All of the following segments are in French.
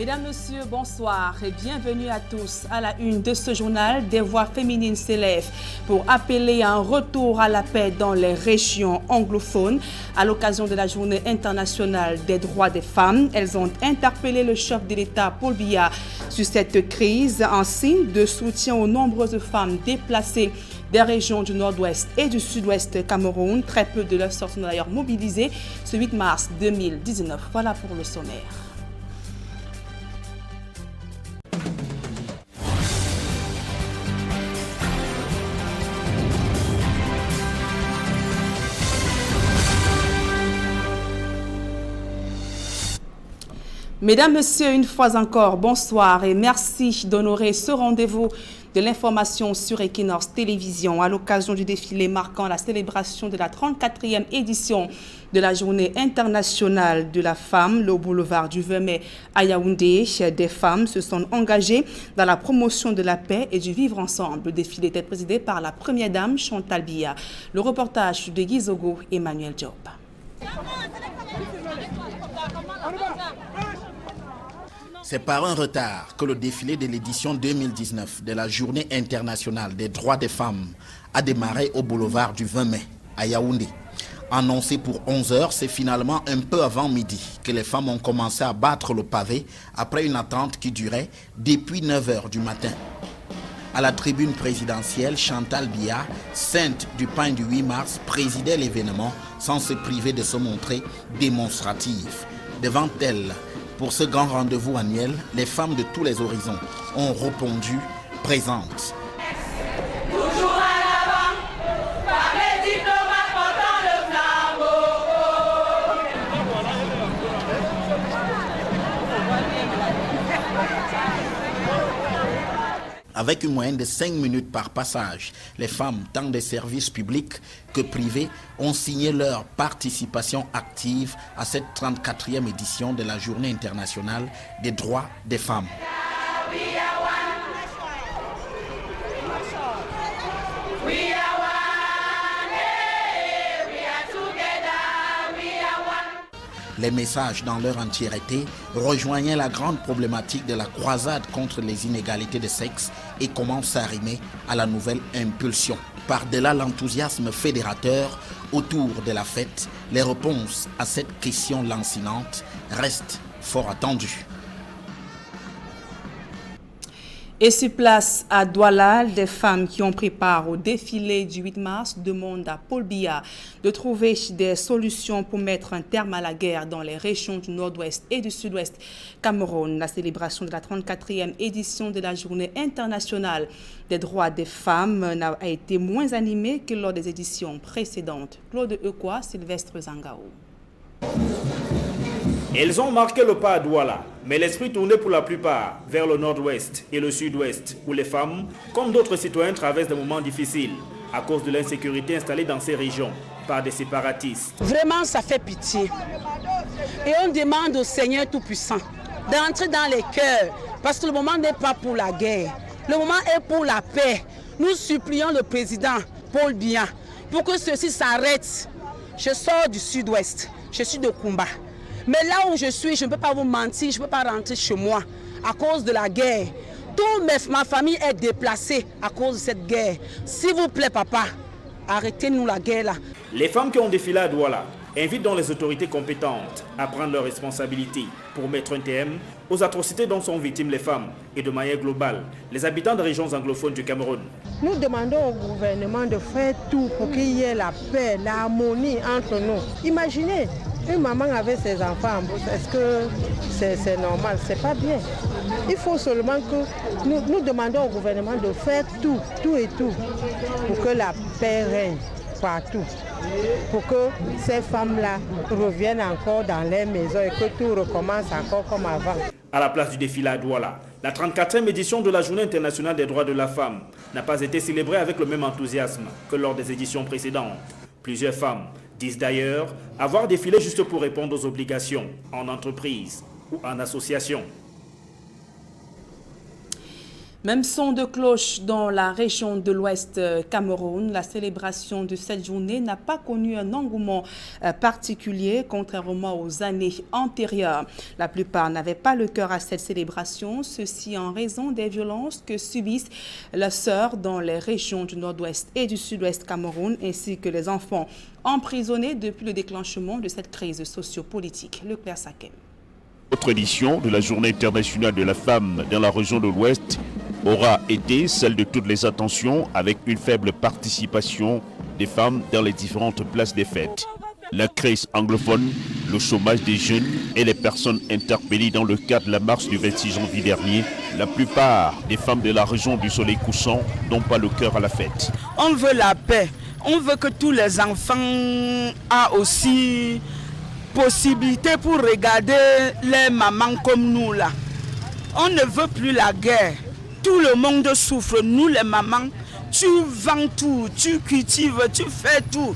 Mesdames, Messieurs, bonsoir et bienvenue à tous. À la une de ce journal, des voix féminines s'élèvent pour appeler à un retour à la paix dans les régions anglophones. À l'occasion de la Journée internationale des droits des femmes, elles ont interpellé le chef de l'État, Paul Biya, sur cette crise en signe de soutien aux nombreuses femmes déplacées des régions du nord-ouest et du sud-ouest Cameroun. Très peu de leurs sortes sont d'ailleurs mobilisées ce 8 mars 2019. Voilà pour le sommaire. Mesdames, Messieurs, une fois encore, bonsoir et merci d'honorer ce rendez-vous de l'information sur Equinox Télévision à l'occasion du défilé marquant la célébration de la 34e édition de la Journée internationale de la femme. Le boulevard du 20 mai à Yaoundé, des femmes se sont engagées dans la promotion de la paix et du vivre ensemble. Le défilé était présidé par la première dame Chantal Biya. Le reportage de Guy Zogo et Emmanuel Diop. C'est par un retard que le défilé de l'édition 2019 de la Journée internationale des droits des femmes a démarré au boulevard du 20 mai à Yaoundé. Annoncé pour 11 h, c'est finalement un peu avant midi que les femmes ont commencé à battre le pavé après une attente qui durait depuis 9 h du matin. À la tribune présidentielle, Chantal Biya, sainte du pain du 8 mars, présidait l'événement sans se priver de se montrer démonstrative. Devant elle, pour ce grand rendez-vous annuel, les femmes de tous les horizons ont répondu présentes. Toujours à l'avant, par les diplomates portant le flambeau. Avec une moyenne de 5 minutes par passage, les femmes, tant des services publics que privés, ont signé leur participation active à cette 34e édition de la Journée internationale des droits des femmes. Les messages dans leur entièreté rejoignaient la grande problématique de la croisade contre les inégalités de sexe et commencent à s'arrimer à la nouvelle impulsion. Par-delà l'enthousiasme fédérateur autour de la fête, les réponses à cette question lancinante restent fort attendues. Et sur place à Douala, des femmes qui ont pris part au défilé du 8 mars demandent à Paul Biya de trouver des solutions pour mettre un terme à la guerre dans les régions du nord-ouest et du sud-ouest Cameroun. La célébration de la 34e édition de la Journée internationale des droits des femmes a été moins animée que lors des éditions précédentes. Claude Eukwa, Sylvestre Zangao. Elles ont marqué le pas à Douala, mais l'esprit tournait pour la plupart vers le nord-ouest et le sud-ouest, où les femmes, comme d'autres citoyens, traversent des moments difficiles à cause de l'insécurité installée dans ces régions par des séparatistes. Vraiment, ça fait pitié. Et on demande au Seigneur Tout-Puissant d'entrer dans les cœurs, parce que le moment n'est pas pour la guerre, le moment est pour la paix. Nous supplions le président Paul Biya pour que ceci s'arrête. Je sors du sud-ouest, je suis de Kumba. Mais là où je suis, je ne peux pas vous mentir, je ne peux pas rentrer chez moi à cause de la guerre. Toute ma famille est déplacée à cause de cette guerre. S'il vous plaît, papa, arrêtez-nous la guerre là. Les femmes qui ont défilé à Douala invitent donc les autorités compétentes à prendre leurs responsabilités pour mettre un terme aux atrocités dont sont victimes les femmes et de manière globale les habitants des régions anglophones du Cameroun. Nous demandons au gouvernement de faire tout pour qu'il y ait la paix, l'harmonie entre nous. Imaginez, une maman avec ses enfants, est-ce que c'est normal? C'est pas bien. Il faut seulement que nous demandons au gouvernement de faire tout pour que la paix règne partout, pour que ces femmes-là reviennent encore dans leurs maisons et que tout recommence encore comme avant. À la place du défilé à Douala, la 34e édition de la Journée internationale des droits de la femme n'a pas été célébrée avec le même enthousiasme que lors des éditions précédentes. Plusieurs femmes disent d'ailleurs avoir défilé juste pour répondre aux obligations en entreprise ou en association. Même son de cloche dans la région de l'Ouest Cameroun. La célébration de cette journée n'a pas connu un engouement particulier, contrairement aux années antérieures. La plupart n'avaient pas le cœur à cette célébration, ceci en raison des violences que subissent leurs sœurs dans les régions du nord-ouest et du sud-ouest Cameroun, ainsi que les enfants emprisonnés depuis le déclenchement de cette crise sociopolitique. Leclerc Sakem. Autre édition de la Journée internationale de la femme dans la région de l'Ouest aura été celle de toutes les attentions, avec une faible participation des femmes dans les différentes places des fêtes. La crise anglophone, le chômage des jeunes et les personnes interpellées dans le cadre de la marche du 26 janvier dernier, la plupart des femmes de la région du soleil couchant n'ont pas le cœur à la fête. On veut la paix, on veut que tous les enfants aient aussi possibilité pour regarder les mamans comme nous là. On ne veut plus la guerre. Tout le monde souffre. Nous les mamans, tu vends tout, tu cultives, tu fais tout.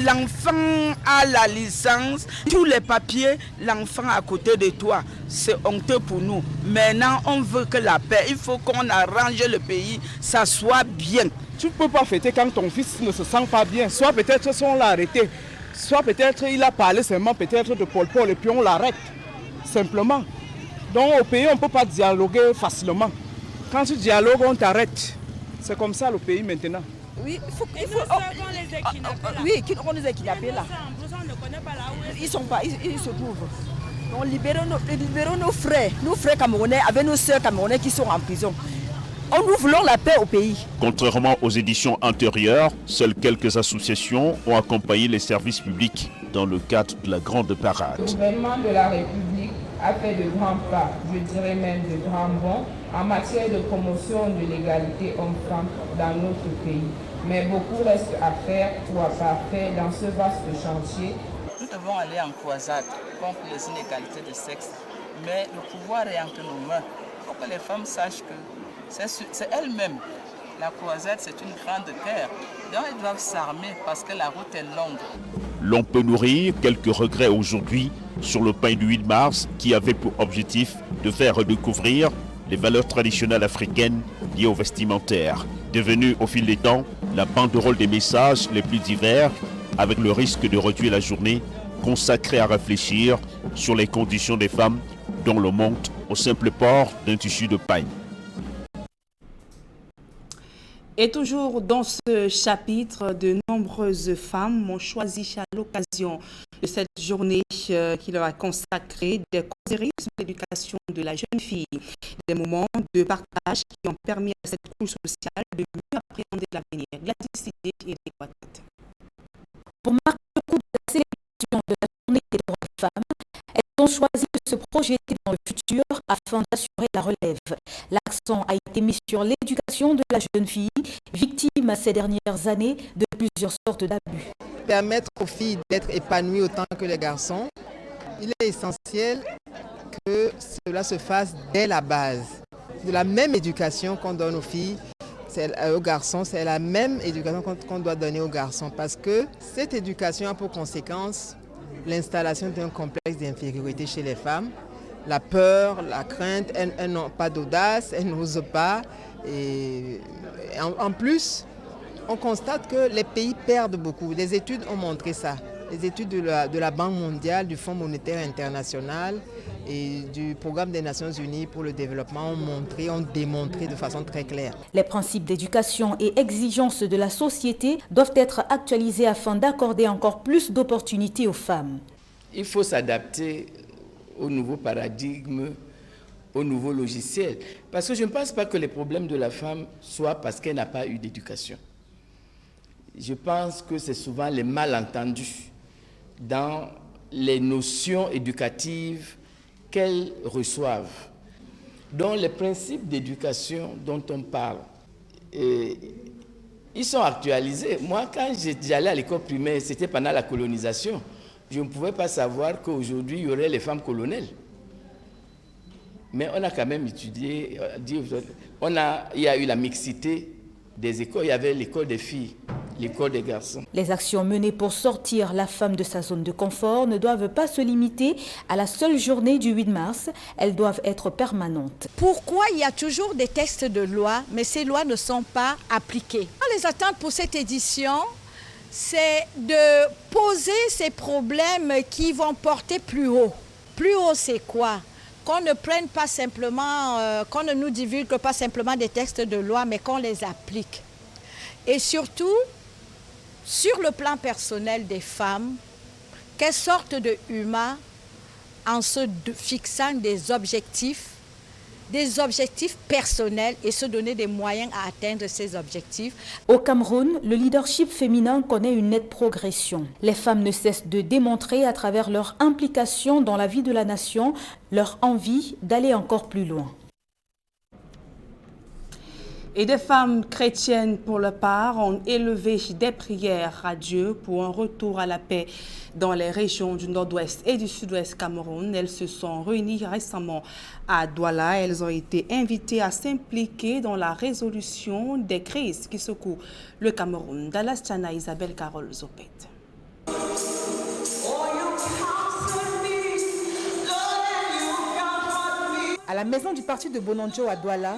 L'enfant a la licence, tous les papiers, l'enfant à côté de toi. C'est honteux pour nous. Maintenant, on veut que la paix. Il faut qu'on arrange le pays, ça soit bien. Tu ne peux pas fêter quand ton fils ne se sent pas bien. Soit peut-être on l'a arrêté. Soit peut-être il a parlé seulement peut-être de Paul et puis on l'arrête, simplement. Donc au pays, on ne peut pas dialoguer facilement. Quand tu dialogues, on t'arrête. C'est comme ça le pays maintenant. Oui, il faut qu'on les ait kidnappés là. Ils sont pas, ils se trouvent. Donc libérons nos frères camerounais avec nos sœurs camerounais qui sont en prison. Nous voulons la paix au pays. Contrairement aux éditions antérieures, seules quelques associations ont accompagné les services publics dans le cadre de la grande parade. Le gouvernement de la République a fait de grands pas, je dirais même de grands bons, en matière de promotion de l'égalité homme-femme dans notre pays. Mais beaucoup reste à faire ou à pas faire dans ce vaste chantier. Nous devons aller en croisade contre les inégalités de sexe, mais le pouvoir est entre nos mains. Il faut que les femmes sachent que c'est elles-mêmes. La croisade, c'est une grande guerre. Donc elles doivent s'armer parce que la route est longue. L'on peut nourrir quelques regrets aujourd'hui sur le pain du 8 mars qui avait pour objectif de faire redécouvrir les valeurs traditionnelles africaines liées au vestimentaire. Devenue au fil des temps la banderole des messages les plus divers, avec le risque de réduire la journée consacrée à réfléchir sur les conditions des femmes dont le monde au simple port d'un tissu de paille. Et toujours dans ce chapitre, de nombreuses femmes ont choisi à l'occasion de cette journée qui leur a consacré des causeries sur l'éducation de la jeune fille, des moments de partage qui ont permis à cette couche sociale de mieux appréhender l'avenir. Gladys Sidé et Léquatate. Pour marquer le coup de la célébration de la journée des droits des femmes, elles ont choisi de se projeter dans le futur afin d'assurer la relève. L'accent a été mis sur l'éducation de la jeune fille, victime ces dernières années de plusieurs sortes d'abus. Permettre aux filles d'être épanouies autant que les garçons, il est essentiel que cela se fasse dès la base. De la même éducation qu'on donne aux filles, aux garçons, c'est la même éducation qu'on doit donner aux garçons, parce que cette éducation a pour conséquence l'installation d'un complexe d'infériorité chez les femmes. La peur, la crainte, elles n'ont pas d'audace, elles n'osent pas. Et en plus, on constate que les pays perdent beaucoup. Les études ont montré ça. Les études de la Banque mondiale, du Fonds monétaire international et du Programme des Nations unies pour le développement ont démontré de façon très claire. Les principes d'éducation et exigences de la société doivent être actualisés afin d'accorder encore plus d'opportunités aux femmes. Il faut s'adapter au nouveau paradigme, au nouveau logiciel. Parce que je ne pense pas que les problèmes de la femme soient parce qu'elle n'a pas eu d'éducation. Je pense que c'est souvent les malentendus dans les notions éducatives qu'elles reçoivent. Donc les principes d'éducation dont on parle, ils sont actualisés. Moi, quand j'allais à l'école primaire, c'était pendant la colonisation. Je ne pouvais pas savoir qu'aujourd'hui, il y aurait les femmes colonelles. Mais on a quand même étudié, il y a eu la mixité des écoles. Il y avait l'école des filles l'école des garçons. Les actions menées pour sortir la femme de sa zone de confort ne doivent pas se limiter à la seule journée du 8 mars, elles doivent être permanentes. Pourquoi il y a toujours des textes de loi, mais ces lois ne sont pas appliquées? Les attentes pour cette édition, c'est de poser ces problèmes qui vont porter plus haut. Plus haut, c'est quoi? Qu'on ne prenne pas simplement, qu'on ne nous divulgue pas simplement des textes de loi, mais qu'on les applique. Et surtout, sur le plan personnel des femmes, qu'elles sortent de humain en se fixant des objectifs personnels et se donner des moyens à atteindre ces objectifs. Au Cameroun, le leadership féminin connaît une nette progression. Les femmes ne cessent de démontrer à travers leur implication dans la vie de la nation leur envie d'aller encore plus loin. Et des femmes chrétiennes, pour leur part, ont élevé des prières à Dieu pour un retour à la paix dans les régions du nord-ouest et du sud-ouest Cameroun. Elles se sont réunies récemment à Douala. Elles ont été invitées à s'impliquer dans la résolution des crises qui secouent le Cameroun. Dallas Tchana, Isabelle Carole Zopet. À la maison du parti de Bonanjo à Douala,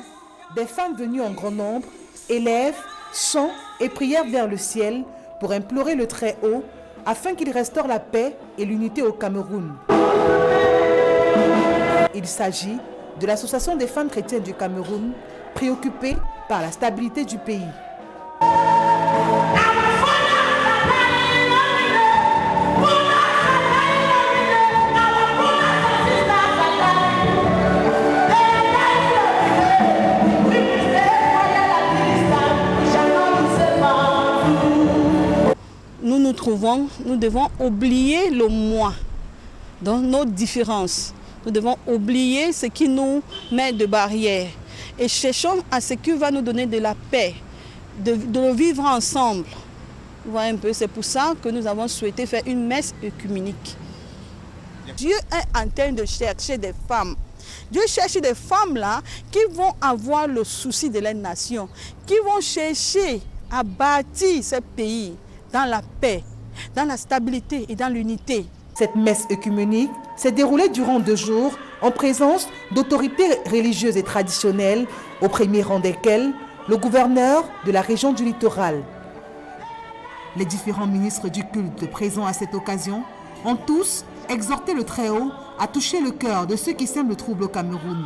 des femmes venues en grand nombre élèvent chants et prières vers le ciel pour implorer le Très-Haut afin qu'il restaure la paix et l'unité au Cameroun. Il s'agit de l'Association des femmes chrétiennes du Cameroun, préoccupée par la stabilité du pays. Nous devons oublier le moi dans nos différences. Nous devons oublier ce qui nous met de barrières et cherchons à ce qui va nous donner de la paix, de le vivre ensemble. Vous voyez un peu, c'est pour ça que nous avons souhaité faire une messe œcuménique. Dieu est en train de chercher des femmes. Dieu cherche des femmes là qui vont avoir le souci de la nation, qui vont chercher à bâtir ce pays dans la paix, dans la stabilité et dans l'unité. Cette messe œcuménique s'est déroulée durant 2 jours en présence d'autorités religieuses et traditionnelles, au premier rang desquelles le gouverneur de la région du littoral. Les différents ministres du culte présents à cette occasion ont tous exhorté le Très-Haut à toucher le cœur de ceux qui sèment le trouble au Cameroun.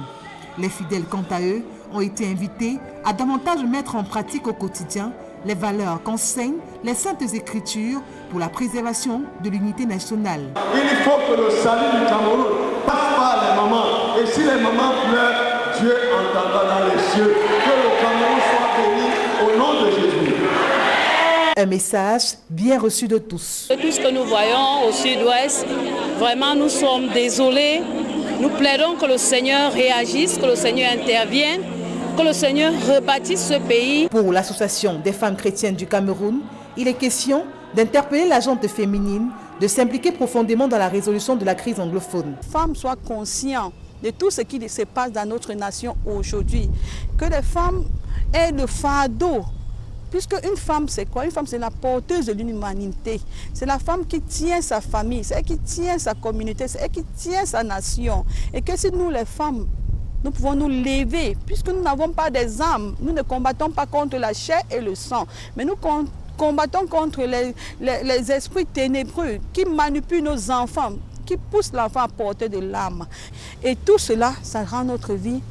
Les fidèles, quant à eux, ont été invités à davantage mettre en pratique au quotidien les valeurs qu'enseignent les Saintes Écritures pour la préservation de l'unité nationale. Il faut que le salut du Cameroun passe par les mamans. Et si les mamans pleurent, Dieu entendra dans les cieux. Que le Cameroun soit béni au nom de Jésus. Un message bien reçu de tous. Tout ce que nous voyons au sud-ouest, vraiment nous sommes désolés. Nous plaidons que le Seigneur réagisse, que le Seigneur intervienne, que le Seigneur rebâtisse ce pays. Pour l'Association des femmes chrétiennes du Cameroun, il est question d'interpeller la gente féminine, de s'impliquer profondément dans la résolution de la crise anglophone. Les femmes soient conscientes de tout ce qui se passe dans notre nation aujourd'hui. Que les femmes aient le fardeau. Puisque une femme, c'est quoi? Une femme, c'est la porteuse de l'humanité. C'est la femme qui tient sa famille, c'est elle qui tient sa communauté, c'est elle qui tient sa nation. Et que si nous, les femmes, nous pouvons nous lever, puisque nous n'avons pas des armes, nous ne combattons pas contre la chair et le sang, mais nous combattons contre les esprits ténébreux qui manipulent nos enfants, qui poussent l'enfant à porter de l'arme. Et tout cela, ça rend notre vie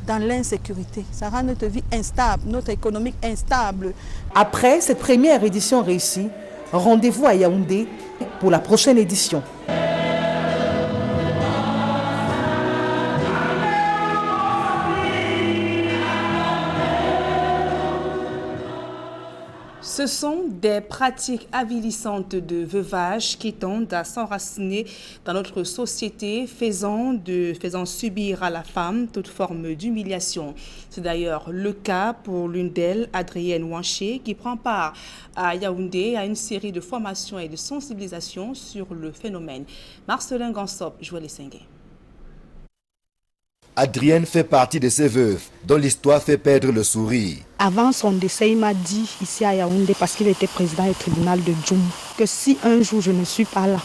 dans l'insécurité, ça rend notre vie instable, notre économie instable. Après cette première édition réussie, rendez-vous à Yaoundé pour la prochaine édition. Ce sont des pratiques avilissantes de veuvage qui tendent à s'enraciner dans notre société, faisant subir à la femme toute forme d'humiliation. C'est d'ailleurs le cas pour l'une d'elles, Adrienne Wanché, qui prend part à Yaoundé à une série de formations et de sensibilisation sur le phénomène. Marcelin Gansop, Joël Sengue. Adrienne fait partie de ces veuves dont l'histoire fait perdre le sourire. Avant son décès, il m'a dit ici à Yaoundé, parce qu'il était président du tribunal de Djoum, que si un jour je ne suis pas là,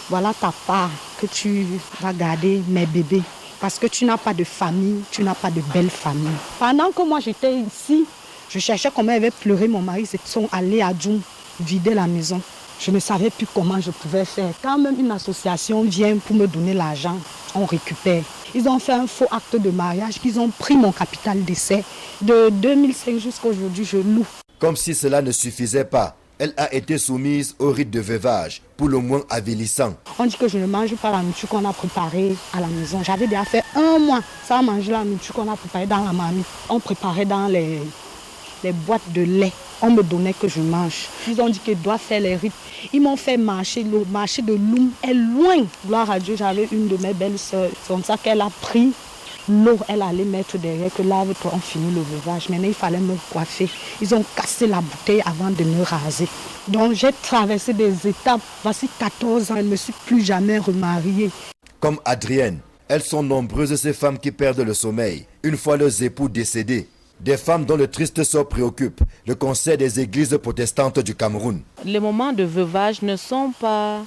voilà ta part que tu vas garder mes bébés. Parce que tu n'as pas de famille, tu n'as pas de belle famille. Pendant que moi j'étais ici, je cherchais comment elle avait pleuré mon mari. Ils sont allés à Djoum vider la maison. Je ne savais plus comment je pouvais faire. Quand même une association vient pour me donner l'argent, on récupère. Ils ont fait un faux acte de mariage, ils ont pris mon capital d'essai. De 2005 jusqu'à aujourd'hui, je loue. Comme si cela ne suffisait pas, elle a été soumise au rite de veuvage, pour le moins avilissant. On dit que je ne mange pas la nourriture qu'on a préparée à la maison. J'avais déjà fait 1 mois sans manger la nourriture qu'on a préparée dans la marmite. On préparait dans les boîtes de lait. On me donnait que je mange. Ils ont dit qu'ils doivent faire les rites. Ils m'ont fait marcher l'eau, marcher de Loum est loin. Gloire à Dieu, j'avais une de mes belles sœurs. C'est comme ça qu'elle a pris l'eau, elle allait mettre derrière que lave-toi, on finit le veuvage. Maintenant, il fallait me coiffer. Ils ont cassé la bouteille avant de me raser. Donc, j'ai traversé des étapes. Voici 14 ans, je ne me suis plus jamais remariée. Comme Adrienne, elles sont nombreuses ces femmes qui perdent le sommeil une fois leurs époux décédés. Des femmes dont le triste sort préoccupe le Conseil des églises protestantes du Cameroun. Les moments de veuvage ne sont pas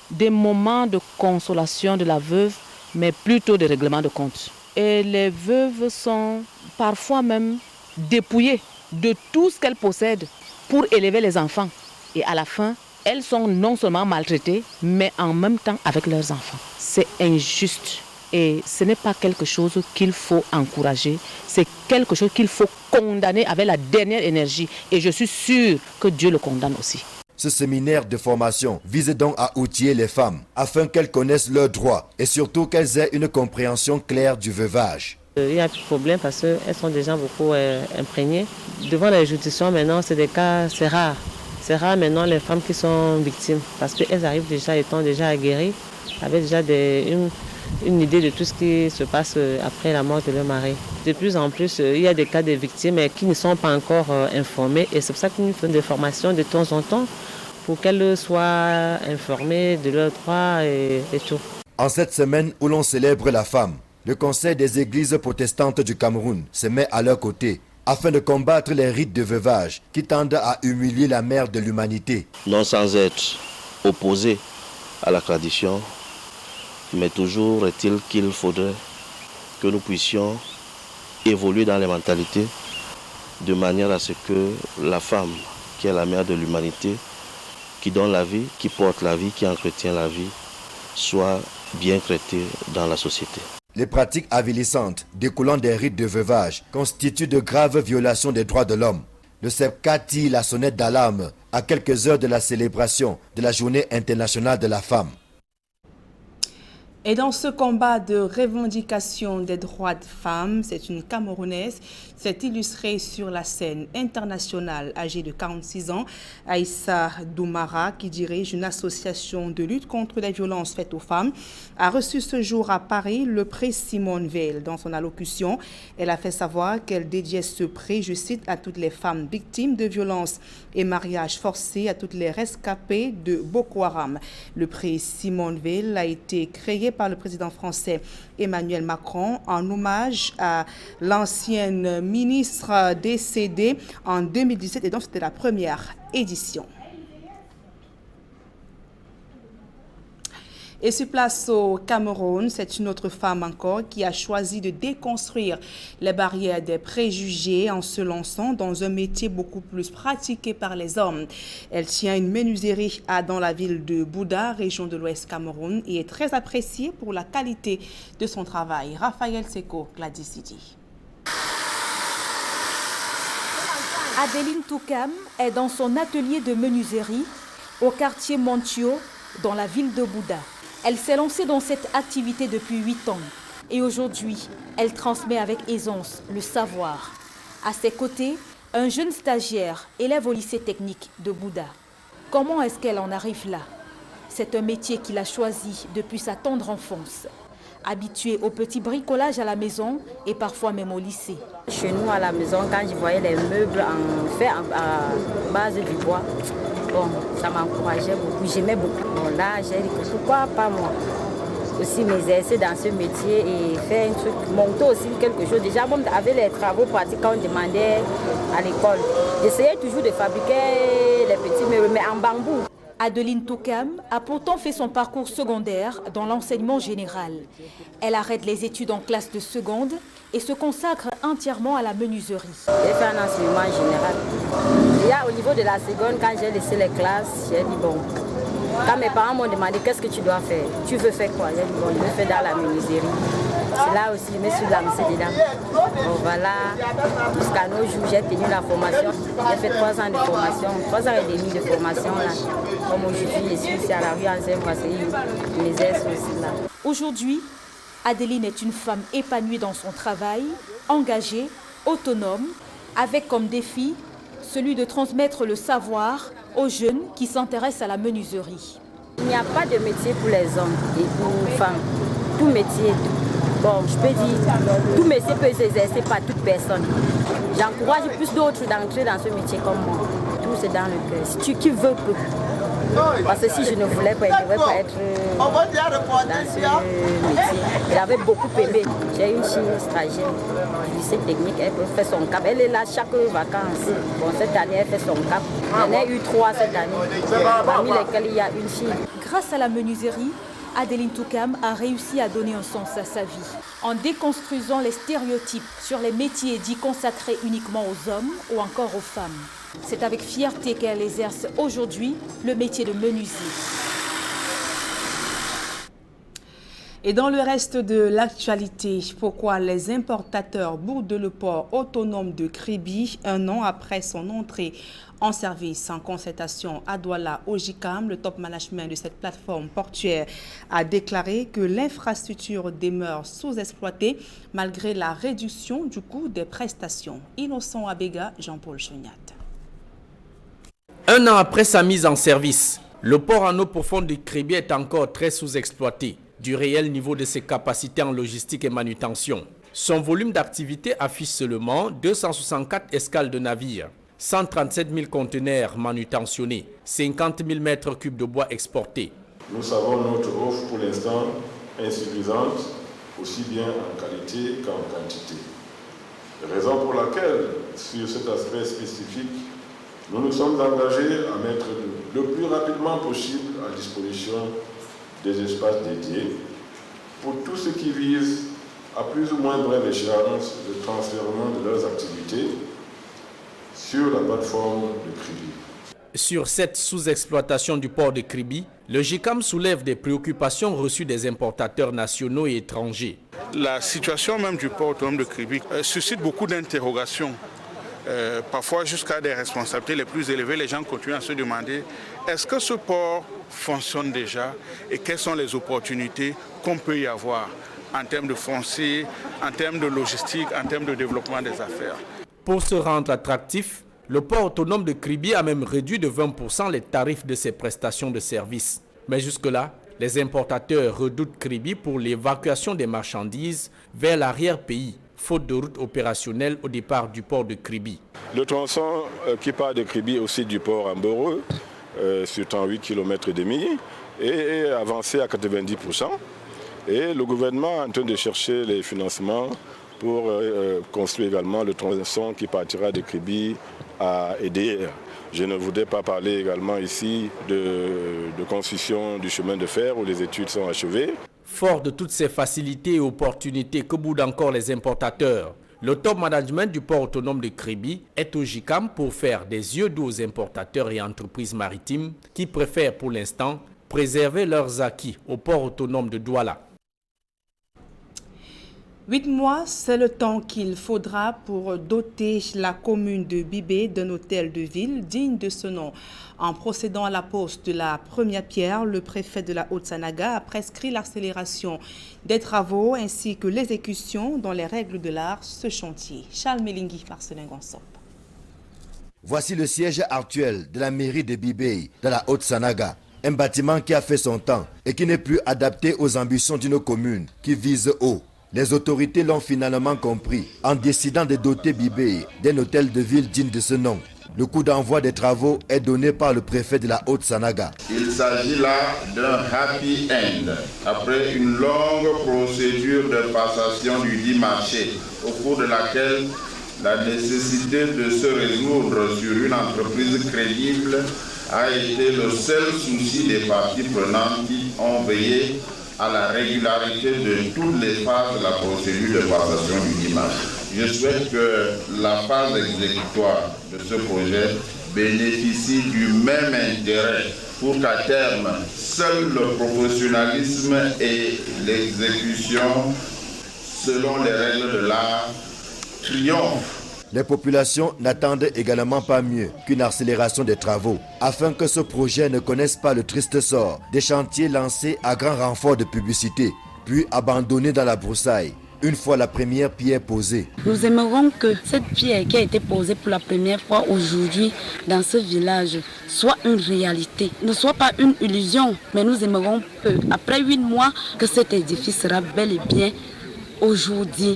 des moments de consolation de la veuve, mais plutôt des règlements de compte. Et les veuves sont parfois même dépouillées de tout ce qu'elles possèdent pour élever les enfants. Et à la fin, elles sont non seulement maltraitées, mais en même temps avec leurs enfants. C'est injuste. Et ce n'est pas quelque chose qu'il faut encourager, c'est quelque chose qu'il faut condamner avec la dernière énergie. Et je suis sûre que Dieu le condamne aussi. Ce séminaire de formation vise donc à outiller les femmes afin qu'elles connaissent leurs droits et surtout qu'elles aient une compréhension claire du veuvage. Il y a plus de problème parce qu'elles sont déjà beaucoup imprégnées. Devant la juridiction maintenant, c'est des cas, c'est rare. C'est rare maintenant les femmes qui sont victimes parce qu'elles arrivent déjà, étant déjà aguerries, avec déjà une idée de tout ce qui se passe après la mort de leur mari. De plus en plus, il y a des cas de victimes qui ne sont pas encore informés et c'est pour ça que nous faisons des formations de temps en temps pour qu'elles soient informées de leurs droits et tout. En cette semaine où l'on célèbre la femme, le Conseil des églises protestantes du Cameroun se met à leur côté afin de combattre les rites de veuvage qui tendent à humilier la mère de l'humanité. Non sans être opposé à la tradition, mais toujours est-il qu'il faudrait que nous puissions évoluer dans les mentalités de manière à ce que la femme, qui est la mère de l'humanité, qui donne la vie, qui porte la vie, qui entretient la vie, soit bien traitée dans la société. Les pratiques avilissantes découlant des rites de veuvage constituent de graves violations des droits de l'homme. Le CEPCA tire la sonnette d'alarme à quelques heures de la célébration de la Journée internationale de la femme. Et dans ce combat de revendication des droits de femmes, c'est une Camerounaise s'est illustrée sur la scène internationale. Âgée de 46 ans, Aïssa Doumara, qui dirige une association de lutte contre les violences faites aux femmes, a reçu ce jour à Paris le prix Simone Veil. Dans son allocution, elle a fait savoir qu'elle dédiait ce prix, je cite, à toutes les femmes victimes de violences et mariages forcés, à toutes les rescapées de Boko Haram. Le prix Simone Veil a été créé par le président français Emmanuel Macron en hommage à l'ancienne ministre décédée en 2017 et donc c'était la première édition. Et sur place au Cameroun, c'est une autre femme encore qui a choisi de déconstruire les barrières des préjugés en se lançant dans un métier beaucoup plus pratiqué par les hommes. Elle tient une menuiserie dans la ville de Bouda, région de l'Ouest Cameroun, et est très appréciée pour la qualité de son travail. Raphaël Seko, Gladys Sidi. Adeline Toukam est dans son atelier de menuiserie au quartier Montio, dans la ville de Bouda. Elle s'est lancée dans cette activité depuis 8 ans et aujourd'hui, elle transmet avec aisance le savoir. À ses côtés, un jeune stagiaire élève au lycée technique de Bouda. Comment est-ce qu'elle en arrive là? C'est un métier qu'il a choisi depuis sa tendre enfance. Habituée au petit bricolage à la maison et parfois même au lycée. Chez nous à la maison, quand je voyais les meubles faits à base du bois, bon, ça m'encourageait beaucoup, j'aimais beaucoup. Bon, là, j'ai dit que pourquoi pas moi? aussi m'exercer dans ce métier et faire un truc, monter aussi quelque chose. Déjà, même avec les travaux pratiques qu'on demandait à l'école, j'essayais toujours de fabriquer les petits meubles, mais en bambou. Adeline Toukam a pourtant fait son parcours secondaire dans l'enseignement général. Elle arrête les études en classe de seconde et se consacre entièrement à la menuiserie. J'ai fait un enseignement général. Il y a au niveau de la seconde, quand j'ai laissé les classes, j'ai dit bon. Quand mes parents m'ont demandé qu'est-ce que tu dois faire, tu veux faire quoi? J'ai dit bon, je veux faire dans la menuiserie. C'est là aussi, je me suis lancée dedans. Bon voilà, jusqu'à nos jours, j'ai tenu la formation. J'ai fait 3 ans de formation, 3 ans et demi de formation là. Comme aujourd'hui, je suis ici à la rue Anselme-Brasserie, je m'exerce aussi là. Aujourd'hui, Adeline est une femme épanouie dans son travail, engagée, autonome, avec comme défi celui de transmettre le savoir aux jeunes qui s'intéressent à la menuiserie. Il n'y a pas de métier pour les hommes et pour les femmes. Tout métier, bon, je peux dire, tout métier peut s'exercer par toute personne. J'encourage plus d'autres d'entrer dans ce métier comme moi. Tout c'est dans le cœur. Qui veut peut. Parce que si je ne voulais pas, je ne devrais pas être dans ce métier. J'avais beaucoup aimé. J'ai une fille stagiaire du lycée technique, elle fait son cap. Elle est là chaque vacances. Bon, cette année, elle fait son cap. J'en ai eu 3 cette année, parmi lesquelles il y a une fille. Grâce à la menuiserie, Adeline Toukam a réussi à donner un sens à sa vie. En déconstruisant les stéréotypes sur les métiers dits consacrés uniquement aux hommes ou encore aux femmes. C'est avec fierté qu'elle exerce aujourd'hui le métier de menuisier. Et dans le reste de l'actualité, pourquoi les importateurs boudent le port autonome de Kribi 1 an après son entrée en service en concertation à Douala au JICAM, le top management de cette plateforme portuaire a déclaré que l'infrastructure demeure sous-exploitée malgré la réduction du coût des prestations. Innocent Abega, Jean-Paul Choniat. 1 an après sa mise en service, le port en eau profonde de Kribi est encore très sous-exploité du réel niveau de ses capacités en logistique et manutention. Son volume d'activité affiche seulement 264 escales de navires, 137 000 conteneurs manutentionnés, 50 000 mètres cubes de bois exportés. Nous savons notre offre pour l'instant insuffisante, aussi bien en qualité qu'en quantité. Raison pour laquelle, sur cet aspect spécifique, nous nous sommes engagés à mettre le plus rapidement possible à disposition des espaces dédiés pour tous ceux qui visent à plus ou moins brève échéance le transfèrement de leurs activités sur la plateforme de Kribi. Sur cette sous-exploitation du port de Kribi, le JICAM soulève des préoccupations reçues des importateurs nationaux et étrangers. La situation même du port autonome de Kribi suscite beaucoup d'interrogations. Parfois jusqu'à des responsabilités les plus élevées, les gens continuent à se demander est-ce que ce port fonctionne déjà et quelles sont les opportunités qu'on peut y avoir en termes de foncier, en termes de logistique, en termes de développement des affaires. Pour se rendre attractif, le port autonome de Kribi a même réduit de 20% les tarifs de ses prestations de services. Mais jusque-là, les importateurs redoutent Kribi pour l'évacuation des marchandises vers l'arrière-pays, faute de route opérationnelle au départ du port de Kribi. Le tronçon qui part de Kribi aussi du port en Boreux, sur 38 km et demi, est avancé à 90%. Et le gouvernement est en train de chercher les financements pour construire également le tronçon qui partira de Kribi à EDR. Je ne voudrais pas parler également ici de construction du chemin de fer où les études sont achevées. Fort de toutes ces facilités et opportunités que boudent encore les importateurs, le top management du port autonome de Kribi est au JICAM pour faire des yeux doux aux importateurs et entreprises maritimes qui préfèrent pour l'instant préserver leurs acquis au port autonome de Douala. 8 mois, c'est le temps qu'il faudra pour doter la commune de Bibé d'un hôtel de ville digne de ce nom. En procédant à la pose de la première pierre, le préfet de la Haute-Sanaga a prescrit l'accélération des travaux ainsi que l'exécution dans les règles de l'art ce chantier. Charles Melingui, Marcelin Gonsop. Voici le siège actuel de la mairie de Bibé dans la Haute-Sanaga. Un bâtiment qui a fait son temps et qui n'est plus adapté aux ambitions d'une commune qui vise haut. Les autorités l'ont finalement compris en décidant de doter Bibé d'un hôtel de ville digne de ce nom. Le coup d'envoi des travaux est donné par le préfet de la Haute-Sanaga. Il s'agit là d'un happy end. Après une longue procédure de passation du dit marché, au cours de laquelle la nécessité de se résoudre sur une entreprise crédible a été le seul souci des parties prenantes qui ont veillé à la régularité de toutes les phases de la procédure de passation du dit marché. Je souhaite que la phase exécutoire de ce projet bénéficie du même intérêt pour qu'à terme, seul le professionnalisme et l'exécution selon les règles de l'art triomphent. Les populations n'attendent également pas mieux qu'une accélération des travaux, afin que ce projet ne connaisse pas le triste sort des chantiers lancés à grand renfort de publicité, puis abandonnés dans la broussaille, une fois la première pierre posée. Nous aimerons que cette pierre qui a été posée pour la première fois aujourd'hui dans ce village soit une réalité, ne soit pas une illusion, mais nous aimerons peu, après 8 mois, que cet édifice sera bel et bien aujourd'hui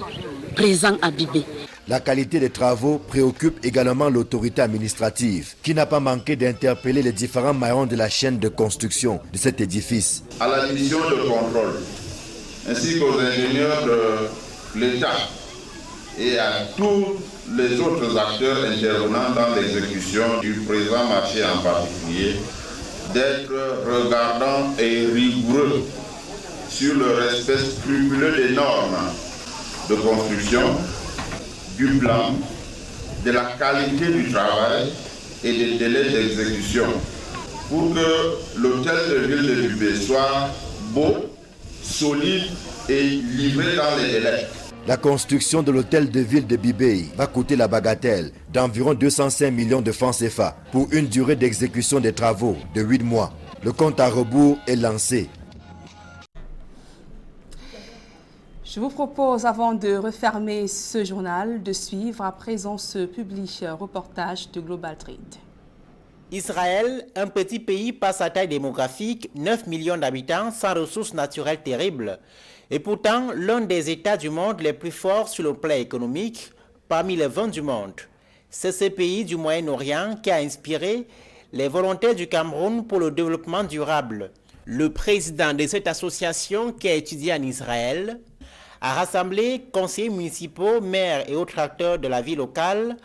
présent à Bibé. La qualité des travaux préoccupe également l'autorité administrative, qui n'a pas manqué d'interpeller les différents maillons de la chaîne de construction de cet édifice. À la mission de contrôle, ainsi qu'aux ingénieurs de l'État et à tous les autres acteurs intervenant dans l'exécution du présent marché en particulier, d'être regardants et rigoureux sur le respect scrupuleux des normes de construction, du plan, de la qualité du travail et des délais d'exécution pour que l'hôtel de ville de Bibé soit beau, solide et livré dans les délais. La construction de l'hôtel de ville de Bibé va coûter la bagatelle d'environ 205 millions de francs CFA pour une durée d'exécution des travaux de 8 mois. Le compte à rebours est lancé. Je vous propose, avant de refermer ce journal, de suivre à présent ce public reportage de Global Trade. Israël, un petit pays par sa taille démographique, 9 millions d'habitants sans ressources naturelles terribles, et pourtant l'un des États du monde les plus forts sur le plan économique, parmi les 20 du monde. C'est ce pays du Moyen-Orient qui a inspiré les volontaires du Cameroun pour le développement durable. Le président de cette association qui a étudié en Israël a rassemblé conseillers municipaux, maires et autres acteurs de la vie locale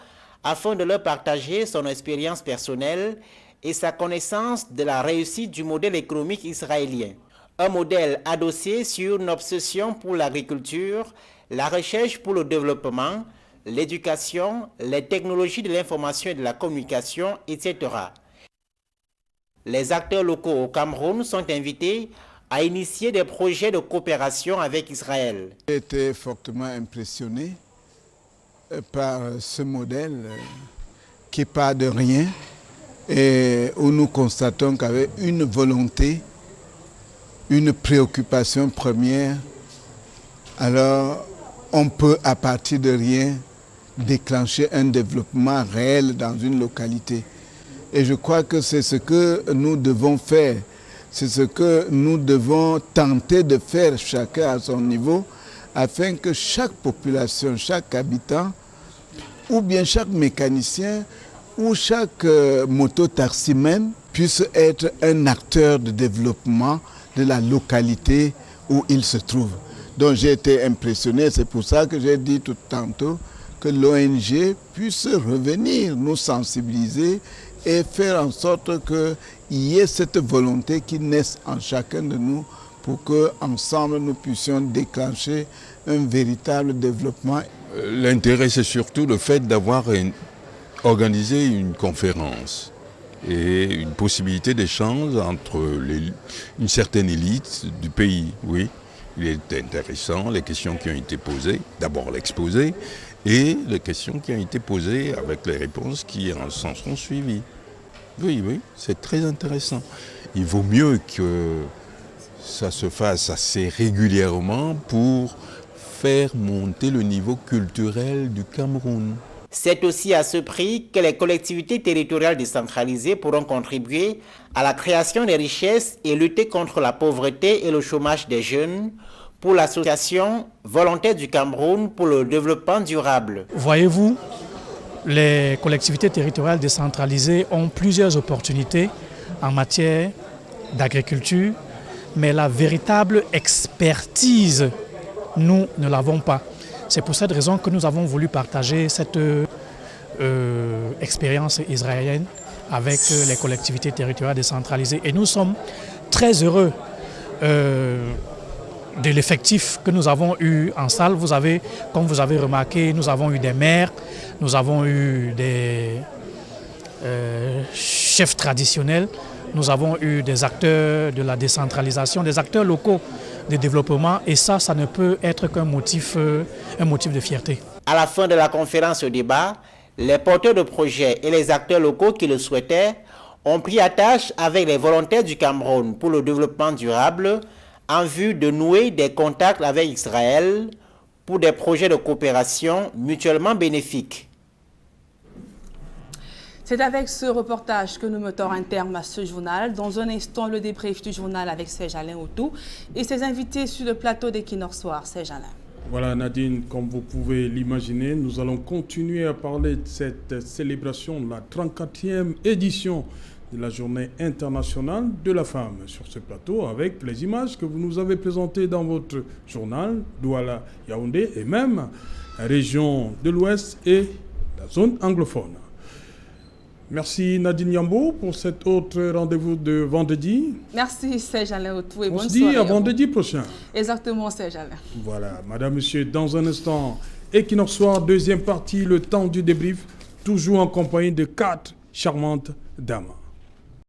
afin de leur partager son expérience personnelle et sa connaissance de la réussite du modèle économique israélien. Un modèle adossé sur une obsession pour l'agriculture, la recherche pour le développement, l'éducation, les technologies de l'information et de la communication, etc. Les acteurs locaux au Cameroun sont invités à initier des projets de coopération avec Israël. J'ai été fortement impressionné par ce modèle qui part de rien et où nous constatons qu'avec une volonté, une préoccupation première, alors on peut à partir de rien déclencher un développement réel dans une localité. Et je crois que c'est ce que nous devons faire. C'est ce que nous devons tenter de faire chacun à son niveau afin que chaque population, chaque habitant, ou bien chaque mécanicien, ou chaque moto-taximène puisse être un acteur de développement de la localité où il se trouve. Donc j'ai été impressionné, c'est pour ça que j'ai dit tout tantôt que l'ONG puisse revenir nous sensibiliser et faire en sorte qu'il y ait cette volonté qui naisse en chacun de nous pour qu'ensemble nous puissions déclencher un véritable développement. L'intérêt, c'est surtout le fait d'avoir organisé une conférence et une possibilité d'échange entre une certaine élite du pays. Oui, il est intéressant, les questions qui ont été posées, d'abord l'exposé, et les questions qui ont été posées avec les réponses qui en seront suivies. Oui, c'est très intéressant. Il vaut mieux que ça se fasse assez régulièrement pour faire monter le niveau culturel du Cameroun. C'est aussi à ce prix que les collectivités territoriales décentralisées pourront contribuer à la création des richesses et lutter contre la pauvreté et le chômage des jeunes pour l'association Volontaires du Cameroun pour le développement durable. Voyez-vous, les collectivités territoriales décentralisées ont plusieurs opportunités en matière d'agriculture, mais la véritable expertise, nous ne l'avons pas. C'est pour cette raison que nous avons voulu partager cette expérience israélienne avec les collectivités territoriales décentralisées. Et nous sommes très heureux de l'effectif que nous avons eu en salle. Comme vous avez remarqué, nous avons eu des maires, nous avons eu des chefs traditionnels, nous avons eu des acteurs de la décentralisation, des acteurs locaux de développement, et ça ne peut être qu'un motif de fierté. À la fin de la conférence au débat, les porteurs de projets et les acteurs locaux qui le souhaitaient ont pris attache avec les volontaires du Cameroun pour le développement durable en vue de nouer des contacts avec Israël pour des projets de coopération mutuellement bénéfiques. C'est avec ce reportage que nous mettons un terme à ce journal. Dans un instant, le débrief du journal avec Serge-Alain Autou et ses invités sur le plateau d'Equinox Soir. Serge-Alain. Voilà Nadine, comme vous pouvez l'imaginer, nous allons continuer à parler de cette célébration, la 34e édition de la Journée internationale de la femme sur ce plateau avec les images que vous nous avez présentées dans votre journal, Douala, Yaoundé et même la région de l'Ouest et la zone anglophone. Merci Nadine Yambo pour cet autre rendez-vous de vendredi. Merci Serge-Alain Autou et bonne soirée. On se dit à vendredi prochain. Exactement Serge-Alain. Voilà, madame, monsieur, dans un instant, Equinox Soir, deuxième partie, le temps du débrief, toujours en compagnie de 4 charmantes dames.